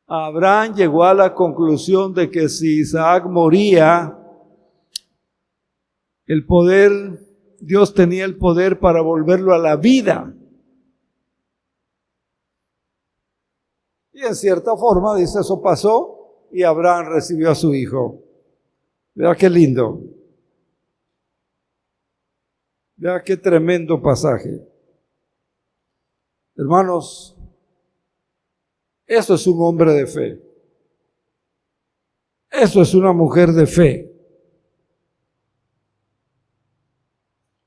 Abraham llegó a la conclusión de que si Isaac moría, el poder Dios tenía el poder para volverlo a la vida. Y en cierta forma, dice, eso pasó y Abraham recibió a su hijo. Vea qué lindo. Vea qué tremendo pasaje. Hermanos, eso es un hombre de fe. Eso es una mujer de fe.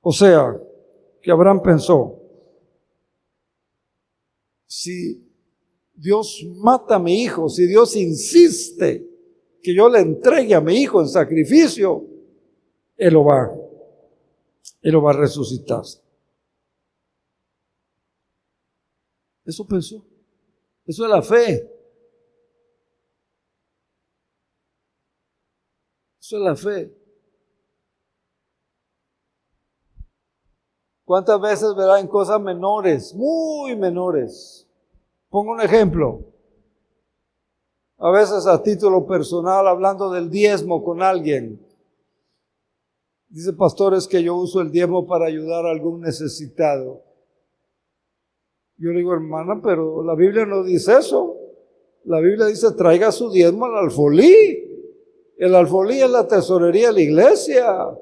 O sea, que Abraham pensó, si Dios mata a mi hijo, si Dios insiste que yo le entregue a mi hijo en sacrificio, Él lo va a resucitar. Eso pensó. Eso es la fe. Eso es la fe. ¿Cuántas veces verá en cosas menores, muy menores? Pongo un ejemplo. A veces a título personal, hablando del diezmo con alguien. Dice, pastor, es que yo uso el diezmo para ayudar a algún necesitado. Yo le digo, hermana, pero la Biblia no dice eso. La Biblia dice, traiga su diezmo al alfolí. El alfolí es la tesorería de la iglesia.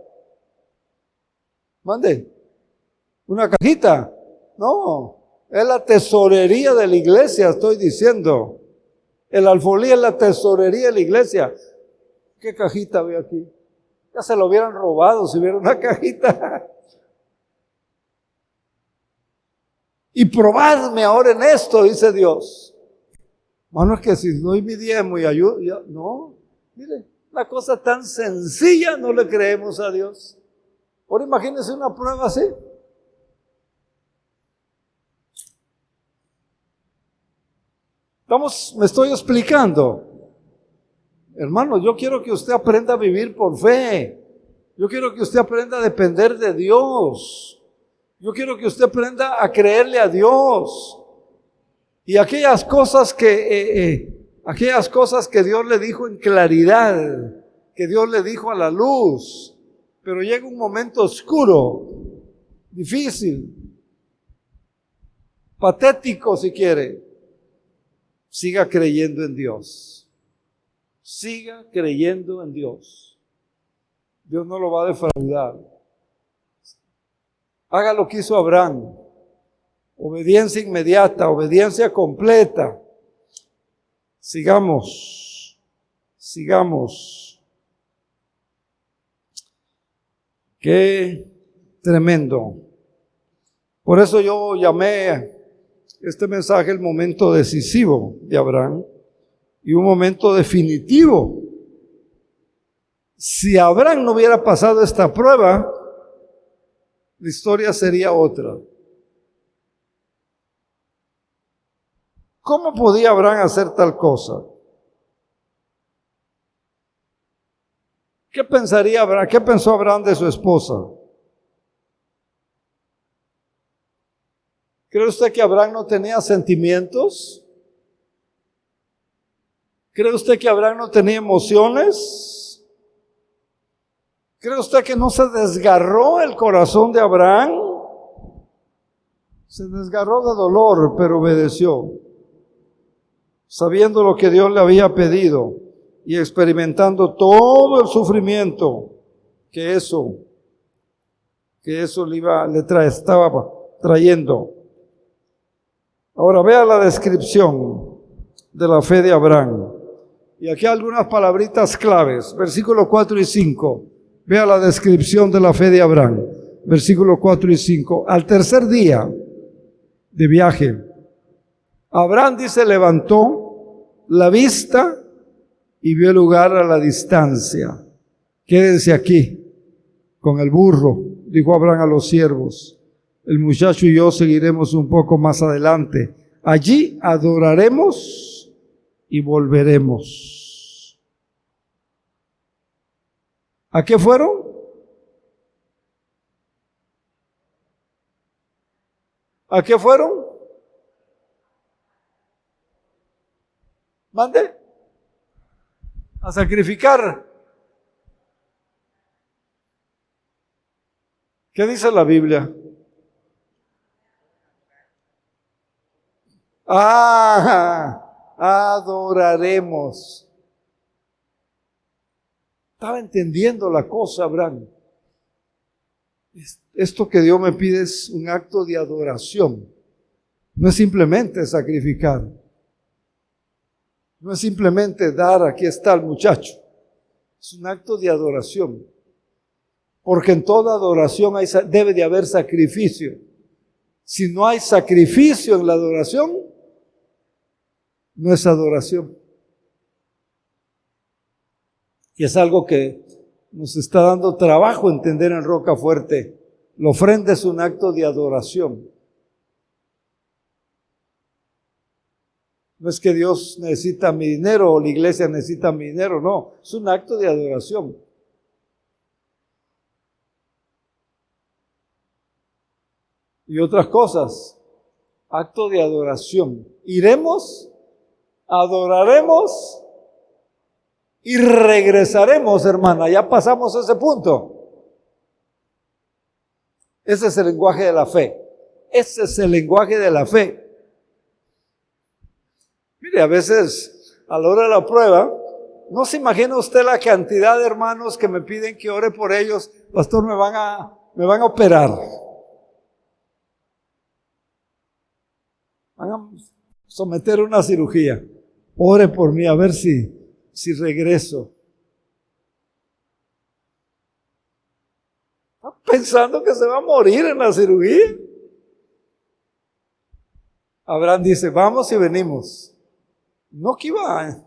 Mande. ¿Una cajita? No, es la tesorería de la iglesia, estoy diciendo. El alfolí es la tesorería de la iglesia. ¿Qué cajita veo aquí? Ya se lo hubieran robado si hubiera una cajita. Y probadme ahora en esto, dice Dios. Bueno, es que si doy mi diezmo y ayudo, no, mire, una cosa tan sencilla no le creemos a Dios. Ahora imagínense una prueba así. Me estoy explicando. Hermano, yo quiero que usted aprenda a vivir por fe. Yo quiero que usted aprenda a depender de Dios. Yo quiero que usted aprenda a creerle a Dios. Y aquellas cosas que Dios le dijo en claridad, que Dios le dijo a la luz, pero llega un momento oscuro, difícil, patético si quiere. Siga creyendo en Dios. Siga creyendo en Dios. Dios no lo va a defraudar. Haga lo que hizo Abraham. Obediencia inmediata, obediencia completa. Sigamos. Qué tremendo. Por eso yo llamé este mensaje el momento decisivo de Abraham y un momento definitivo. Si Abraham no hubiera pasado esta prueba, la historia sería otra. ¿Cómo podía Abraham hacer tal cosa? ¿Qué pensaría Abraham? ¿Qué pensó Abraham de su esposa? ¿Cree usted que Abraham no tenía sentimientos? ¿Cree usted que Abraham no tenía emociones? ¿Cree usted que no se desgarró el corazón de Abraham? Se desgarró de dolor, pero obedeció, sabiendo lo que Dios le había pedido y experimentando todo el sufrimiento que eso estaba trayendo. Ahora vea la descripción de la fe de Abraham. Y aquí algunas palabritas claves. Versículo 4 y 5. Vea la descripción de la fe de Abraham. Versículo 4 y 5. Al tercer día de viaje, Abraham dice, levantó la vista y vio el lugar a la distancia. Quédense aquí con el burro, dijo Abraham a los siervos. El muchacho y yo seguiremos un poco más adelante. Allí adoraremos y volveremos. ¿A qué fueron? ¿A qué fueron? ¿Mande? A sacrificar. ¿Qué dice la Biblia? Adoraremos. Estaba entendiendo la cosa, Abraham. Esto que Dios me pide es un acto de adoración. No es simplemente sacrificar. No es simplemente dar, aquí está el muchacho. Es un acto de adoración. Porque en toda adoración debe de haber sacrificio. Si no hay sacrificio en la adoración, no es adoración. Y es algo que nos está dando trabajo entender en Rocafuerte. La ofrenda es un acto de adoración. No es que Dios necesita mi dinero o la iglesia necesita mi dinero, no. Es un acto de adoración. Y otras cosas, acto de adoración. Iremos, adoraremos y regresaremos, hermana. Ya pasamos ese punto. Ese es el lenguaje de la fe. Ese es el lenguaje de la fe. Mire, a veces, a la hora de la prueba, no se imagina usted la cantidad de hermanos que me piden que ore por ellos. Pastor, me van a operar. Van a someter una cirugía. Ore por mí a ver si regreso. ¿Está pensando que se va a morir en la cirugía? Abraham dice, vamos y venimos. No que iba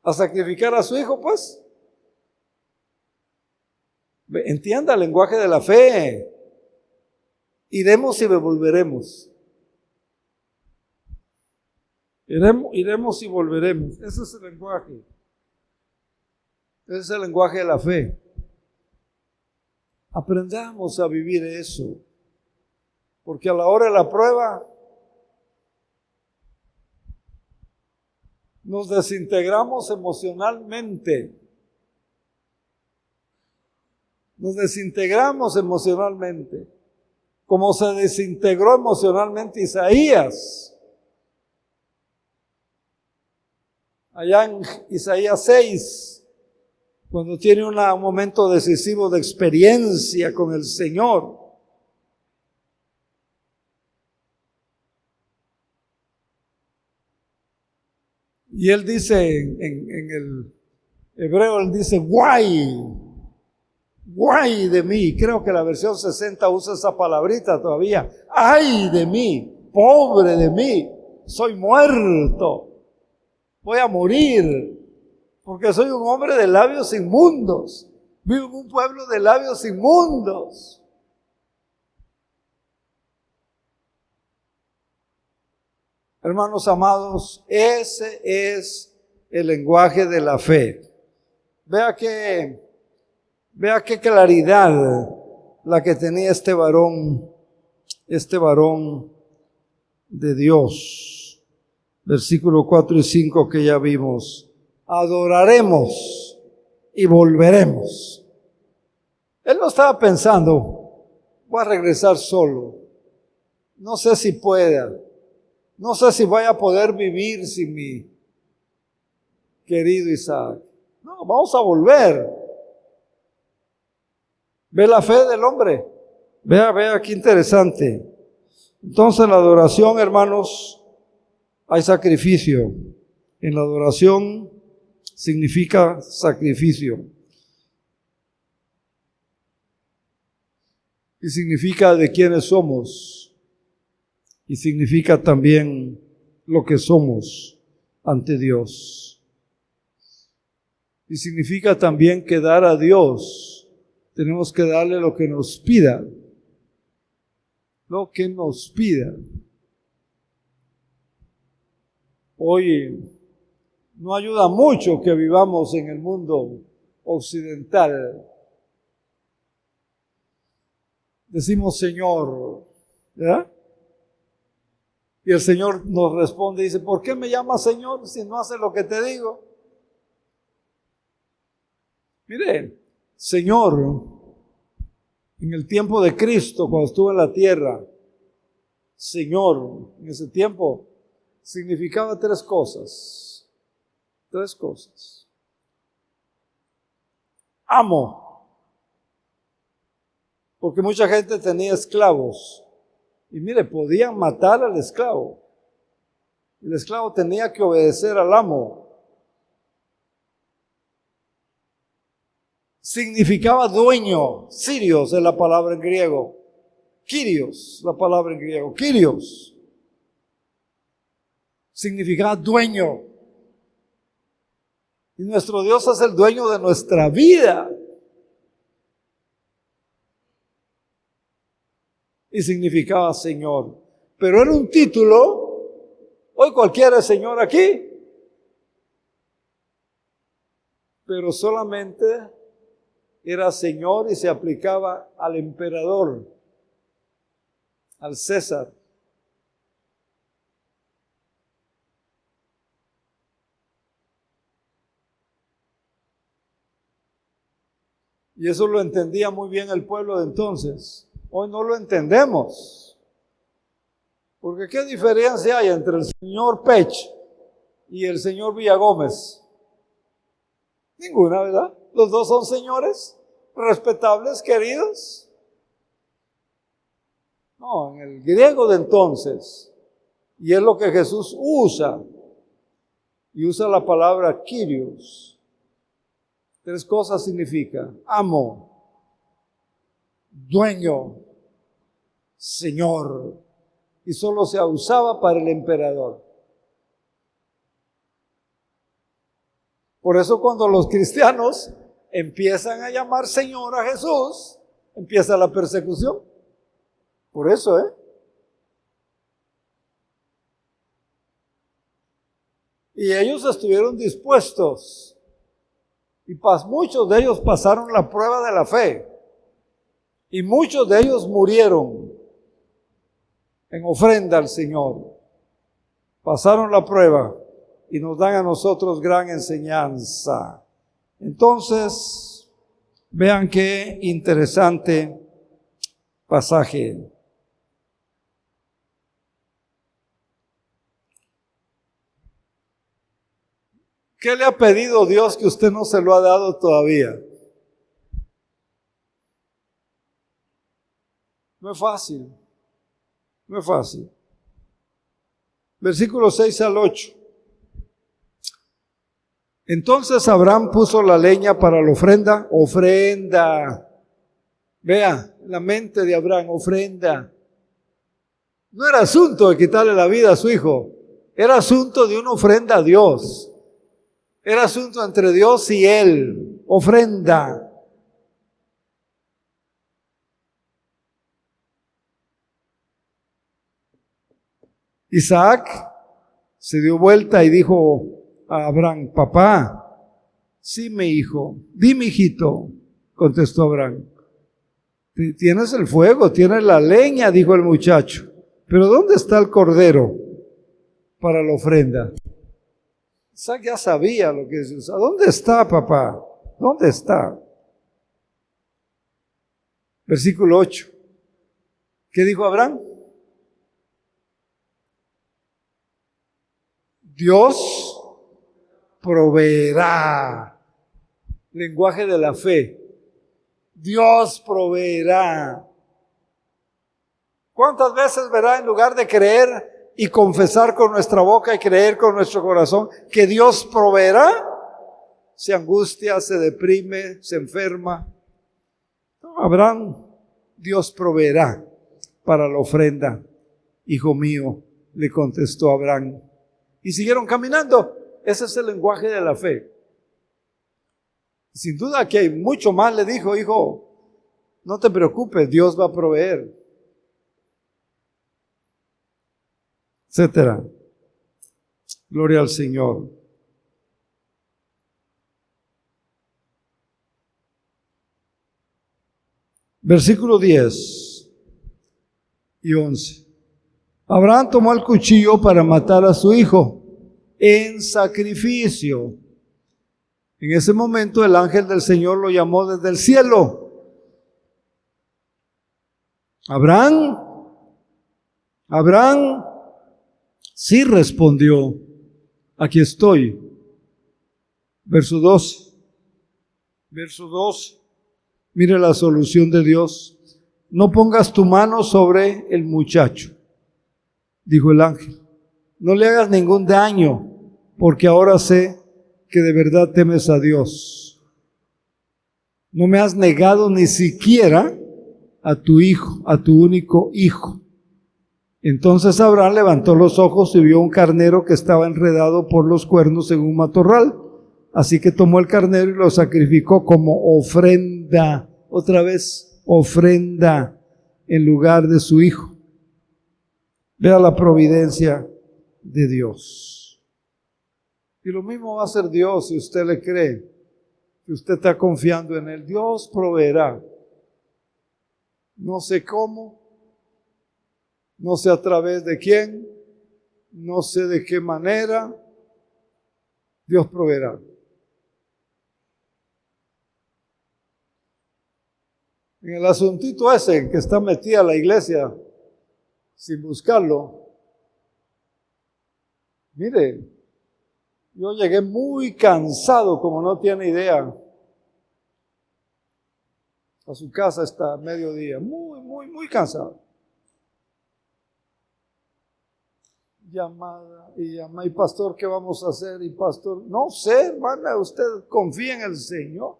a sacrificar a su hijo, pues. Entienda el lenguaje de la fe. Iremos y volveremos. Iremos y volveremos. Ese es el lenguaje. Ese es el lenguaje de la fe. Aprendamos a vivir eso. Porque a la hora de la prueba nos desintegramos emocionalmente. Nos desintegramos emocionalmente. Como se desintegró emocionalmente Isaías. Allá en Isaías 6, cuando tiene un momento decisivo de experiencia con el Señor. Y él dice, en el hebreo, él dice, guay de mí. Creo que la versión 60 usa esa palabrita todavía. Ay de mí, pobre de mí, soy muerto. Voy a morir, porque soy un hombre de labios inmundos. Vivo en un pueblo de labios inmundos. Hermanos amados, ese es el lenguaje de la fe. Vea qué claridad la que tenía este varón de Dios. Versículo 4 y 5 que ya vimos. Adoraremos y volveremos. Él no estaba pensando, voy a regresar solo. No sé si pueda. No sé si voy a poder vivir sin mi querido Isaac. No, vamos a volver. Ve la fe del hombre. Vea qué interesante. Entonces la adoración, hermanos, hay sacrificio. En la adoración significa sacrificio. Y significa de quiénes somos. Y significa también lo que somos ante Dios. Y significa también que dar a Dios, tenemos que darle lo que nos pida. Lo que nos pida. Hoy no ayuda mucho que vivamos en el mundo occidental. Decimos Señor, ¿verdad? Y el Señor nos responde y dice, ¿por qué me llamas Señor si no haces lo que te digo? Mire, Señor En el tiempo de Cristo, cuando estuvo en la tierra, Señor, en ese tiempo, significaba tres cosas. Tres cosas. Amo. Porque mucha gente tenía esclavos. Y mire, podían matar al esclavo. El esclavo tenía que obedecer al amo. Significaba dueño. Sirios es la palabra en griego. Kyrios, la palabra en griego. Kyrios. Significaba dueño. Y nuestro Dios es el dueño de nuestra vida. Y significaba Señor. Pero era un título. Hoy cualquiera es Señor aquí. Pero solamente era Señor y se aplicaba al emperador, al César. Y eso lo entendía muy bien el pueblo de entonces. Hoy no lo entendemos. Porque ¿qué diferencia hay entre el señor Pech y el señor Villagómez? Ninguna, ¿verdad? Los dos son señores respetables, queridos. No, en el griego de entonces, y es lo que Jesús usa, y usa la palabra Kyrios. Tres cosas significa: amo, dueño, señor. Y solo se usaba para el emperador. Por eso cuando los cristianos empiezan a llamar Señor a Jesús, empieza la persecución. Por eso, Y ellos estuvieron dispuestos. Y muchos de ellos pasaron la prueba de la fe. Y muchos de ellos murieron en ofrenda al Señor. Pasaron la prueba y nos dan a nosotros gran enseñanza. Entonces, vean qué interesante pasaje. ¿Qué le ha pedido Dios que usted no se lo ha dado todavía? No es fácil. No es fácil. Versículos 6 al 8. Entonces Abraham puso la leña para la ofrenda. Ofrenda. Vea, la mente de Abraham, ofrenda. No era asunto de quitarle la vida a su hijo. Era asunto de una ofrenda a Dios. Era asunto entre Dios y él. Ofrenda. Isaac se dio vuelta y dijo a Abraham: papá. Sí, mi hijo. Dime, hijito, contestó Abraham. Tienes el fuego, tienes la leña, dijo el muchacho. Pero ¿dónde está el cordero para la ofrenda? Isaac ya sabía lo que es. ¿Dónde está, papá? ¿Dónde está? Versículo 8. ¿Qué dijo Abraham? Dios proveerá. Lenguaje de la fe. Dios proveerá. ¿Cuántas veces, verdad, en lugar de creer y confesar con nuestra boca y creer con nuestro corazón que Dios proveerá, se angustia, se deprime, se enferma? No, Abraham, Dios proveerá para la ofrenda. Hijo mío, le contestó Abraham. Y siguieron caminando. Ese es el lenguaje de la fe. Sin duda que hay mucho más. Le dijo: hijo, no te preocupes, Dios va a proveer, etcétera. Gloria al Señor. Versículo 10 y 11. Abraham tomó el cuchillo para matar a su hijo en sacrificio. En ese momento el ángel del Señor lo llamó desde el cielo. Abraham sí respondió, aquí estoy. Verso 2. Mire la solución de Dios. No pongas tu mano sobre el muchacho, dijo el ángel. No le hagas ningún daño, porque ahora sé que de verdad temes a Dios. No me has negado ni siquiera a tu hijo, a tu único hijo. Entonces Abraham levantó los ojos y vio un carnero que estaba enredado por los cuernos en un matorral. Así que tomó el carnero y lo sacrificó como ofrenda, otra vez ofrenda en lugar de su hijo. Vea la providencia de Dios. Y lo mismo va a hacer Dios si usted le cree, si usted está confiando en Él. Dios proveerá. No sé cómo, no sé a través de quién, no sé de qué manera. Dios proveerá. En el asuntito ese en que está metida la iglesia sin buscarlo, mire, yo llegué muy cansado, como no tiene idea, a su casa hasta mediodía, muy cansado. Llamada y llama, y pastor, ¿qué vamos a hacer? Y pastor, no sé, hermana, usted confía en el Señor.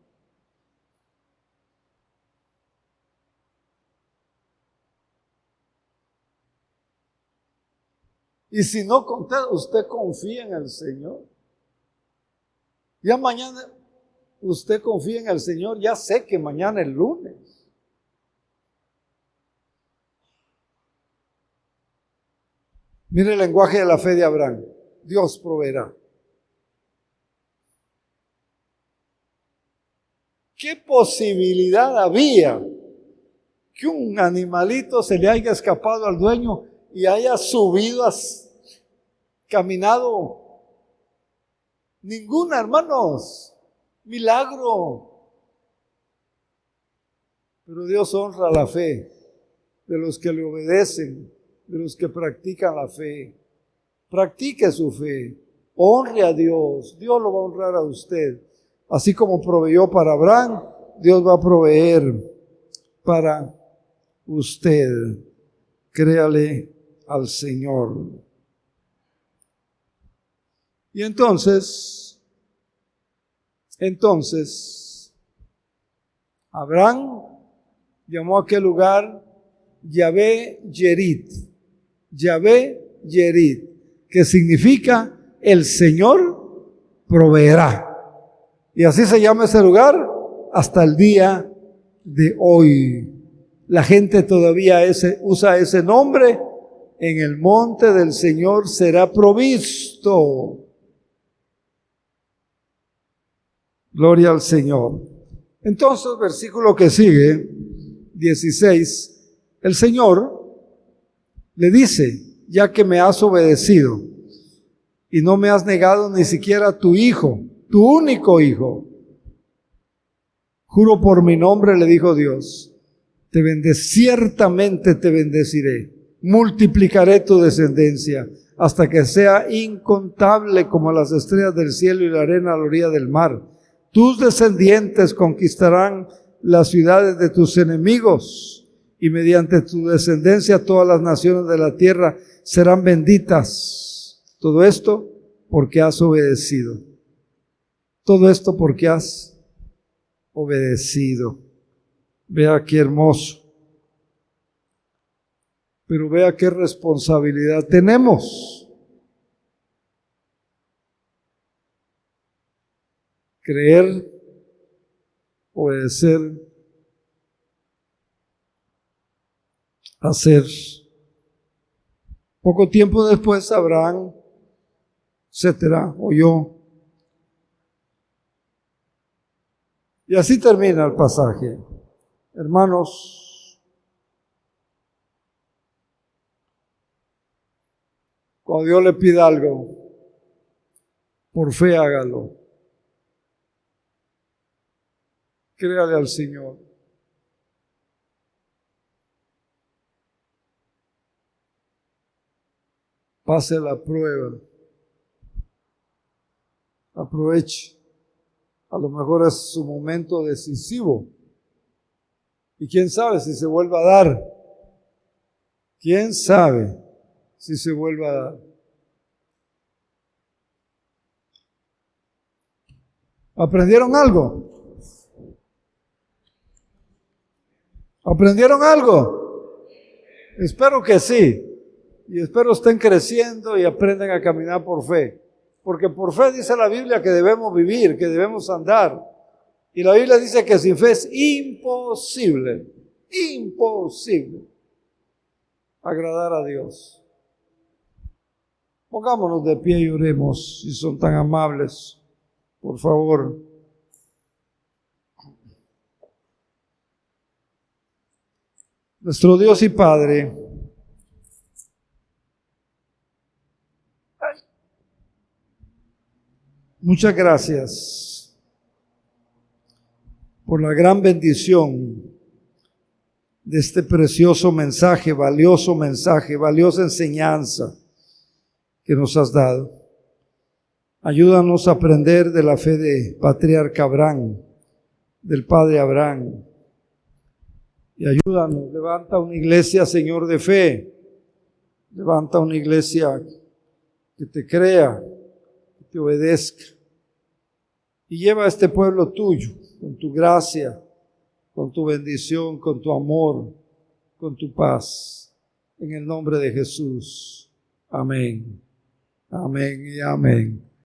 Y si no contesta, usted confía en el Señor. Ya mañana, usted confía en el Señor, ya sé que mañana es lunes. Mire el lenguaje de la fe de Abraham. Dios proveerá. ¿Qué posibilidad había que un animalito se le haya escapado al dueño y haya subido, caminado? Ninguna, hermanos. Milagro. Pero Dios honra la fe de los que le obedecen, de los que practican la fe. Practique su fe. Honre a Dios. Dios lo va a honrar a usted. Así como proveyó para Abraham, Dios va a proveer para usted. Créale al Señor. Y entonces, Abraham llamó a aquel lugar Yahvé Yerit, que significa el Señor proveerá. Y así se llama ese lugar hasta el día de hoy. La gente todavía usa ese nombre. En el monte del Señor será provisto. Gloria al Señor. Entonces, versículo que sigue, 16, el Señor le dice, ya que me has obedecido y no me has negado ni siquiera a tu hijo, tu único hijo, juro por mi nombre, le dijo Dios, ciertamente te bendeciré, multiplicaré tu descendencia hasta que sea incontable como las estrellas del cielo y la arena a la orilla del mar. Tus descendientes conquistarán las ciudades de tus enemigos y mediante tu descendencia todas las naciones de la tierra serán benditas. Todo esto porque has obedecido. Todo esto porque has obedecido. Vea qué hermoso. Pero vea qué responsabilidad tenemos. Creer, obedecer, hacer. Poco tiempo después Abraham, etcétera, oyó. Y así termina el pasaje. Hermanos, cuando Dios le pida algo, por fe hágalo. Créale al Señor. pase la prueba, aproveche. A lo mejor es su momento decisivo. Y quién sabe si se vuelva a dar. ¿Quién sabe si se vuelva a dar? ¿Aprendieron algo? ¿Aprendieron algo? Espero que sí. Y espero estén creciendo y aprendan a caminar por fe. Porque por fe dice la Biblia que debemos vivir, que debemos andar. Y la Biblia dice que sin fe es imposible agradar a Dios. Pongámonos de pie y oremos, si son tan amables, por favor. Nuestro Dios y Padre, muchas gracias por la gran bendición de este precioso mensaje, valiosa enseñanza que nos has dado. Ayúdanos a aprender de la fe de patriarca Abraham, del padre Abraham. Y ayúdanos, levanta una iglesia, Señor, de fe. Levanta una iglesia que te crea, que te obedezca. Y lleva a este pueblo tuyo con tu gracia, con tu bendición, con tu amor, con tu paz. En el nombre de Jesús. Amén. Amén y amén.